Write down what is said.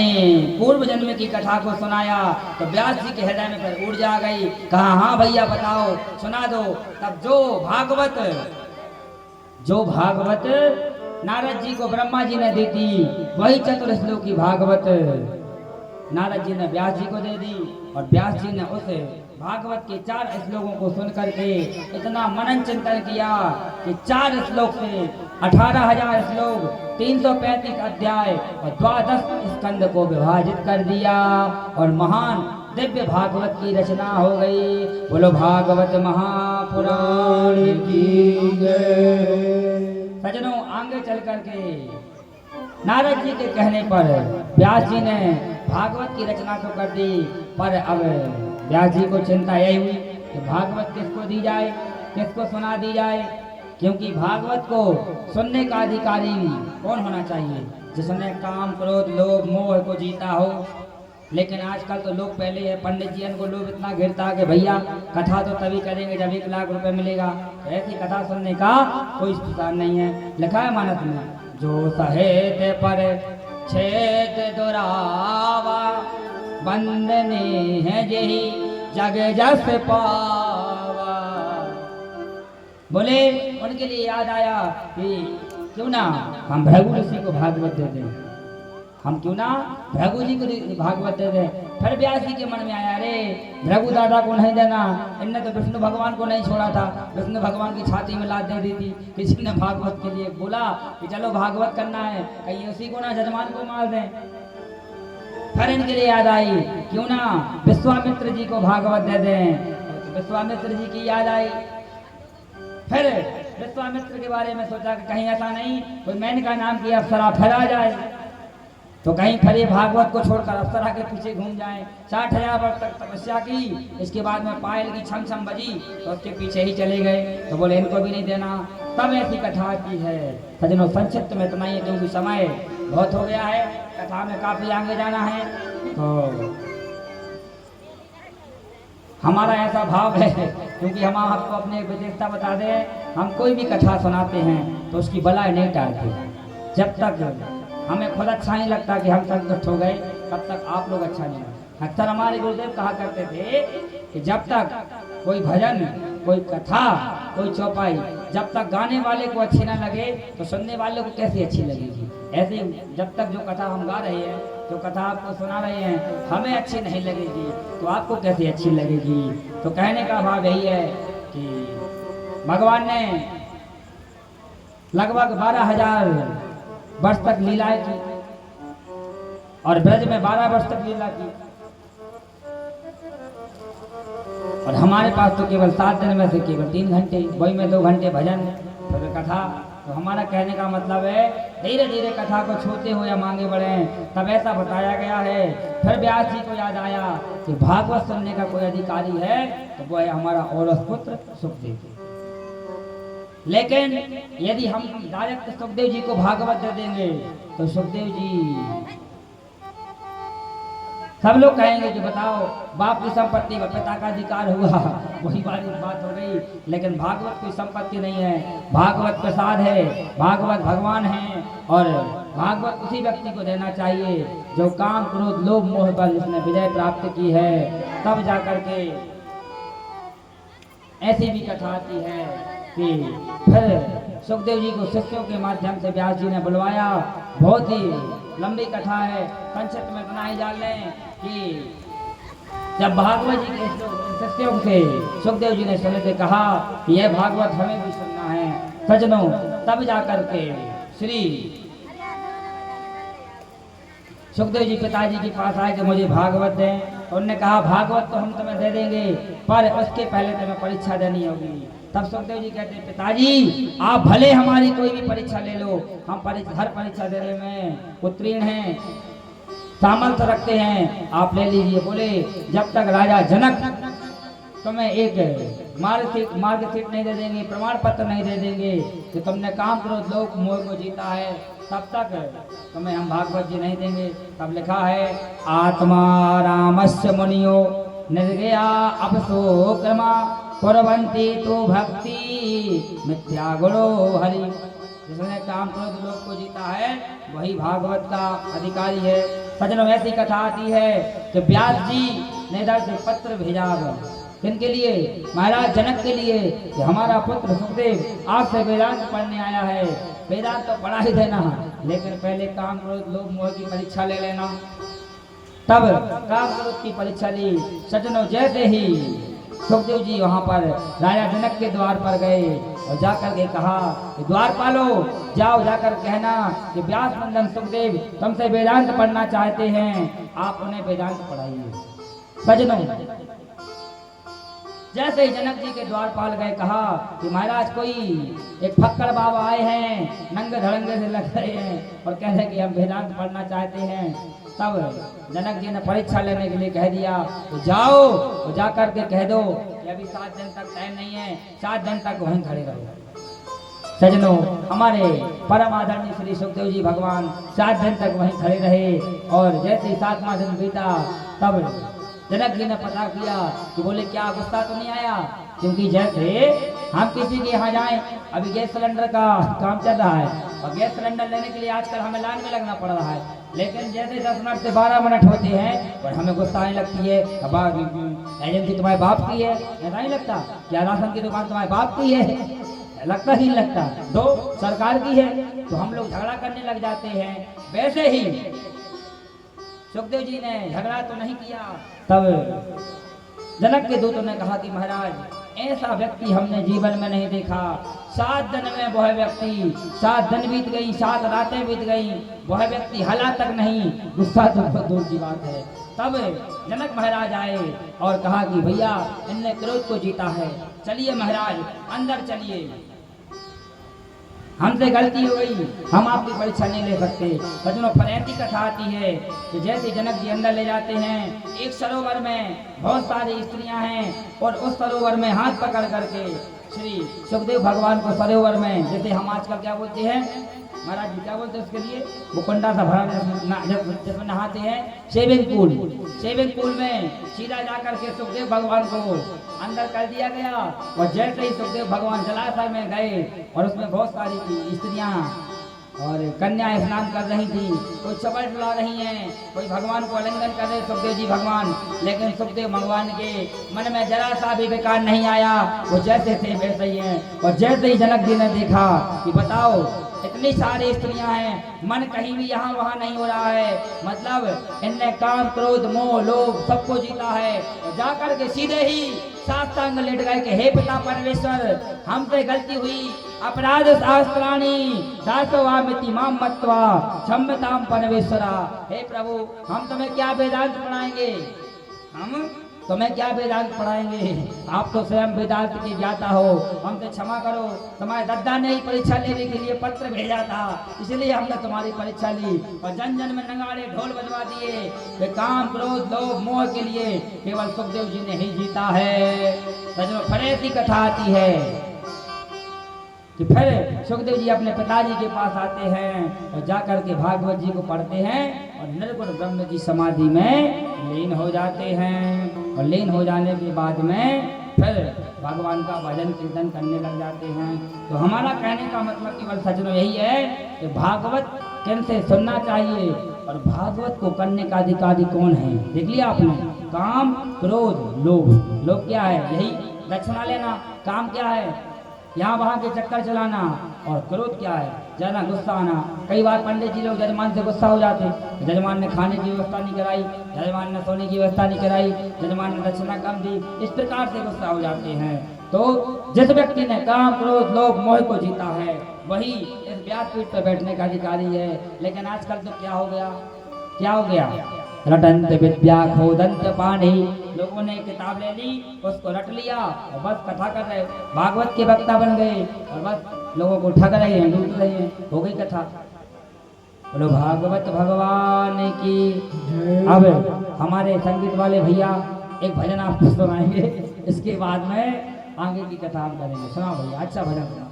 अपने पूर्व जन्म की कथा को सुनाया तो व्यास जी के हृदय में फिर ऊर्जा आ गई। कहा हाँ भैया बताओ सुना दो। तब जो भागवत नारद जी को ब्रह्मा जी ने दी थी वही चतुर श्लोक की भागवत नारद जी ने व्यास जी को दे दी और व्यास जी ने उस भागवत के 4 श्लोकों को सुन करके इतना मनन चिंतन किया कि 4 श्लोक से 18,000 श्लोक 335 अध्याय और 12 स्कंद को विभाजित कर दिया और महान दिव्य भागवत की रचना हो गई। बोलो भागवत महापुराण की जय। सजनों आगे चल करके नारद जी के कहने पर व्यास जी ने भागवत की रचना तो कर दी, पर अब व्यास जी को चिंता यही हुई कि भागवत किसको दी जाए, किसको सुना दी जाए, क्योंकि भागवत को सुनने का अधिकारी कौन होना चाहिए, जिसने काम क्रोध लोभ मोह को जीता हो। लेकिन आजकल तो लोग पहले है पंडित जी को लोग इतना घिरता कि भैया कथा तो तभी करेंगे जब 1 लाख रुपए मिलेगा। तो ऐसी कथा सुनने का कोई स्थान नहीं है। लिखा है मानस में, जो सहेत पर छेद दुरावा बंदने है जेही जग जस पावा। बोले उनके लिए याद आया कि क्यों ना हम भृगु ऋषि को भागवत दे दें, हम क्यों ना भृगु जी को भागवत दे दें। फिर व्यास जी के मन में आया, अरे भृगु दादा को नहीं देना, इनने तो विष्णु भगवान को नहीं छोड़ा था, विष्णु भगवान की छाती में लात दे दी थी। किसी ने भागवत के लिए बोला कि चलो भागवत करना है, कहीं उसी को ना जजमान को मार दें। फिर इनके लिए याद आई क्यों ना विश्वामित्र जी को भागवत दे दें। विश्वामित्र जी की याद आई। फिर विश्वामित्र के बारे में सोचा कि कहीं ऐसा नहीं कोई मेनका नाम की अप्सरा फिर आ जाए, तो कहीं फिर भागवत को छोड़कर अप्सरा के पीछे घूम जाए। 60,000 वर्ष तक तपस्या की, इसके बाद में पायल की छम छम बजी तो उसके पीछे ही चले गए। तो बोले इनको भी नहीं देना। तब ऐसी कथा की है। सजनों संक्षिप्त में इतना ही, क्योंकि समय बहुत हो गया है, कथा में काफी आगे जाना है। तो हमारा ऐसा भाव है, क्योंकि हम आपको अपने विशेषता बता दें, हम कोई भी कथा सुनाते हैं तो उसकी बलाई नहीं टालते। जब तक हमें खुद अच्छा नहीं लगता कि हम संतुष्ट हो गए, तब तक आप लोग अच्छा नहीं लगता। अक्सर हमारे गुरुदेव कहा करते थे कि जब तक कोई भजन, कोई कथा, कोई चौपाई, जब तक गाने वाले को अच्छी ना लगे तो सुनने वाले को कैसे अच्छी लगेगी। ऐसे जब तक जो कथा हम गा रहे हैं, जो कथा आपको सुना रहे हैं, हमें अच्छी नहीं लगेगी तो आपको कैसे अच्छी लगेगी। तो कहने का भाव यही है कि भगवान ने लगभग 12,000 वर्ष तक लीलाएं की और ब्रज में 12 वर्ष तक लीला की, और हमारे पास तो केवल 7 दिन में से केवल 3 घंटे, वही में 2 घंटे भजन फिर कथा। तो हमारा कहने का मतलब है धीरे धीरे कथा को छूते हुए हम आगे बढ़े। तब ऐसा बताया गया है। फिर व्यास जी को याद आया कि भागवत सुनने का कोई अधिकारी है तो वो है हमारा औरस पुत्र सुखदेव। लेकिन यदि हम डायरेक्ट सुखदेव जी को भागवत दे देंगे तो सुखदेव जी, सब लोग कहेंगे कि बताओ बाप की संपत्ति व पिता का अधिकार हुआ, वही बात हो गई। लेकिन भागवत कोई संपत्ति नहीं है, भागवत प्रसाद है, भागवत भगवान है, और भागवत उसी व्यक्ति को देना चाहिए जो काम क्रोध लोभ मोह पर जिसने विजय प्राप्त की है। तब जाकर के ऐसी भी कथा आती है कि फिर सुखदेव जी को शिष्यों के माध्यम से व्यास जी ने बुलवाया। बहुत ही लंबी कथा है, संक्षिप्त में इतना ही जान लें कि जब भागवत जी के शिष्यों से सुखदेव जी ने सुने थे, कहा कि यह भागवत हमें भी सुनना है। सजनों तब जाकर के श्री सुखदेव जी पिताजी के पास आए कि मुझे भागवत दें। उन्होंने कहा भागवत तो हम तुम्हें दे देंगे, पर उसके पहले तुम्हें परीक्षा देनी होगी। तब सुखदेव जी कहते हैं पिताजी आप भले हमारी कोई भी परीक्षा ले लो, हम हर परीक्षा देने में उत्तीर्ण हैं, सामर्थ्य रखते हैं, आप ले लीजिए। बोले जब तक राजा जनक तुम्हें एक मार्कशीट नहीं दे देंगे, प्रमाण पत्र नहीं दे देंगे कि तुमने काम क्रोध लोभ मोह को जीता है, तब तक तुम्हें हम भागवत जी नहीं देंगे। तब लिखा है आत्मा रामस्य मुनियो निर्गया अपसो क्रमा कुर्वन्ति तो भक्ति मिथ्या गुणो हरि। जिसने काम क्रोध लोभ को जीता है वही भागवत का अधिकारी है। सजनों ऐसी कथा आती है कि व्यास जी ने इधर से पत्र भेजा किनके लिए? महाराज जनक के लिए कि हमारा पुत्र सुखदेव आपसे वेदांत पढ़ने आया है। वेदांत तो पढ़ा ही देना, लेकिन पहले काम क्रोध लोभ मोह की परीक्षा ले लेना। तब काम क्रोध की परीक्षा ली। सजनों जैसे ही सुखदेव जी वहां पर राजा जनक के द्वार पर गए और जाकर के कहा कि द्वारपालो जाओ, जाकर कहना कि व्यास नंदन सुखदेव तुमसे वेदांत पढ़ना चाहते हैं, आप उन्हें वेदांत पढ़ाइए। सजनों जैसे ही जनक जी के द्वारपाल गए कहा कि महाराज कोई एक फक्कड़ बाबा आए हैं, नंगे धड़ंगे से लग रहे हैं और कह रहे कि हम वेदांत पढ़ना चाहते हैं। तब जनक जी ने परीक्षा लेने के लिए कह दिया तो जाओ तो जाकर के कह दो कि अभी 7 दिन तक टाइम नहीं है, 7 दिन तक वहीं खड़े रहो। सजनों हमारे परम आदरणीय श्री सुखदेव जी भगवान 7 दिन तक वहीं खड़े रहे और जैसे ही 7वां दिन बीता तब जनक जी ने पता किया कि बोले क्या गुस्सा तो नहीं आया? क्योंकि जैसे हम किसी के यहाँ जाएं, अभी गैस सिलेंडर का काम चल रहा है और गैस सिलेंडर लेने के लिए आजकल हमें लाइन में लगना पड़ रहा है, लेकिन जैसे 10 मिनट से 12 मिनट होते हैं और हमें गुस्सा आने लगती है, एजेंसी तुम्हारे बाप की है, ऐसा नहीं लगता? क्या राशन की दुकान तुम्हारे बाप की है? लगता ही लगता। दो सरकार की है, तो हम लोग झगड़ा करने लग जाते हैं। वैसे ही सुखदेव जी ने झगड़ा तो नहीं किया। तब जनक के दूतों ने कहा कि महाराज ऐसा व्यक्ति हमने जीवन में नहीं देखा। 7 दिन में वह व्यक्ति, 7 दिन बीत गई, 7 रातें बीत गई, वह व्यक्ति हला तक नहीं, गुस्सा तो दूर की बात है। तब जनक महाराज आए और कहा कि भैया इनने क्रोध को जीता है, चलिए महाराज अंदर चलिए, हमसे गलती हो गई, हम आपकी परीक्षा नहीं ले सकते। सजनों फिर ऐसी कथा आती है कि जैसे जनक जी अंदर ले जाते हैं, एक सरोवर में बहुत सारी स्त्रियां हैं और उस सरोवर में हाथ पकड़ करके श्री सुखदेव भगवान को सरोवर में, जैसे हम आजकल क्या बोलते हैं महाराज जी, क्या बोलते हैं उसके लिए, वो कुंडा सा भरा जिसमें नहाते हैं, स्विमिंग पूल में सीधा जाकर के सुखदेव भगवान को अंदर कर दिया गया। और जैसे ही सुखदेव भगवान जलाशय में गए और उसमें बहुत सारी स्त्रियां और कन्या स्नान कर रही थी, कोई चबल डुला रही हैं, कोई भगवान को आलिंगन कर रहे सुखदेव जी भगवान, लेकिन सुखदेव भगवान के मन में जरा सा भी विकार नहीं आया, वो जैसे थे वैसे ही हैं। और जैसे ही जनक जी ने देखा कि बताओ इतनी सारी स्त्रियां हैं, मन कहीं भी यहाँ वहाँ नहीं हो रहा है, मतलब इनने काम क्रोध मोह लोभ सबको जीता है। और जाकर के सीधे ही साष्टांग लेट गए कि हे पिता परमेश्वर, हमसे गलती हुई, अपराध शास्त्राणी दासवामिति माम मत्वा क्षम्यताम परमेश्वरा। हे प्रभु हम तुम्हें क्या वेदांत पढ़ाएंगे, हम तुम्हें क्या वेदांत पढ़ाएंगे, आप तो स्वयं वेदांत की ज्ञाता हो, हमसे क्षमा करो, तुम्हारे दद्दा ने ही परीक्षा लेने के लिए पत्र भेजा था, इसलिए हमने तुम्हारी परीक्षा ली। और जन जन में नगाड़े ढोल बजवा दिए कि काम क्रोध लोभ मोह के लिए केवल सुखदेव जी ने ही जीता है। सजनों फिर ऐसी कथा आती है कि फिर सुखदेव जी अपने पिताजी के पास आते हैं और जाकर के भागवत जी को पढ़ते हैं और निर्गुण ब्रह्म की समाधि में लीन हो जाते हैं। और लीन हो जाने के बाद में फिर भगवान का भजन कीर्तन करने लग जाते हैं। तो हमारा कहने का मतलब केवल सजनों यही है कि भागवत किनसे सुनना चाहिए और भागवत को करने का अधिकारी कौन है। देख लिया आपने, काम क्रोध लोभ। लोभ क्या है? यही दक्षिणा लेना। काम क्या है? यहाँ वहाँ के चक्कर चलाना। और क्रोध क्या है? ज्यादा गुस्सा आना। कई बार पंडित जी लोग जजमान से गुस्सा हो जाते, जजमान ने खाने की व्यवस्था नहीं कराई, जजमान ने सोने की व्यवस्था नहीं कराई, जजमान ने दक्षिणा कम दी, इस प्रकार से गुस्सा हो जाते हैं। तो जिस व्यक्ति ने काम क्रोध लोभ मोह को जीता है वही इस व्यासपीठ पर बैठने का अधिकारी है। लेकिन आजकल तो क्या हो गया, रटंत विद्या खोदंत पानी। लोगों ने किताब ले ली, उसको रट लिया और बस कथा कर रहे, भागवत के वक्ता बन गए और बस लोगों को ठग रहे हैं, लूट रहे हैं, हो गई कथा। बोलो भागवत भगवान की। अब हमारे संगीत वाले भैया एक भजन आपको सुनाएंगे, इसके बाद में आगे की कथा आप करेंगे। सुनाओ भैया, अच्छा भजन सुनाओ।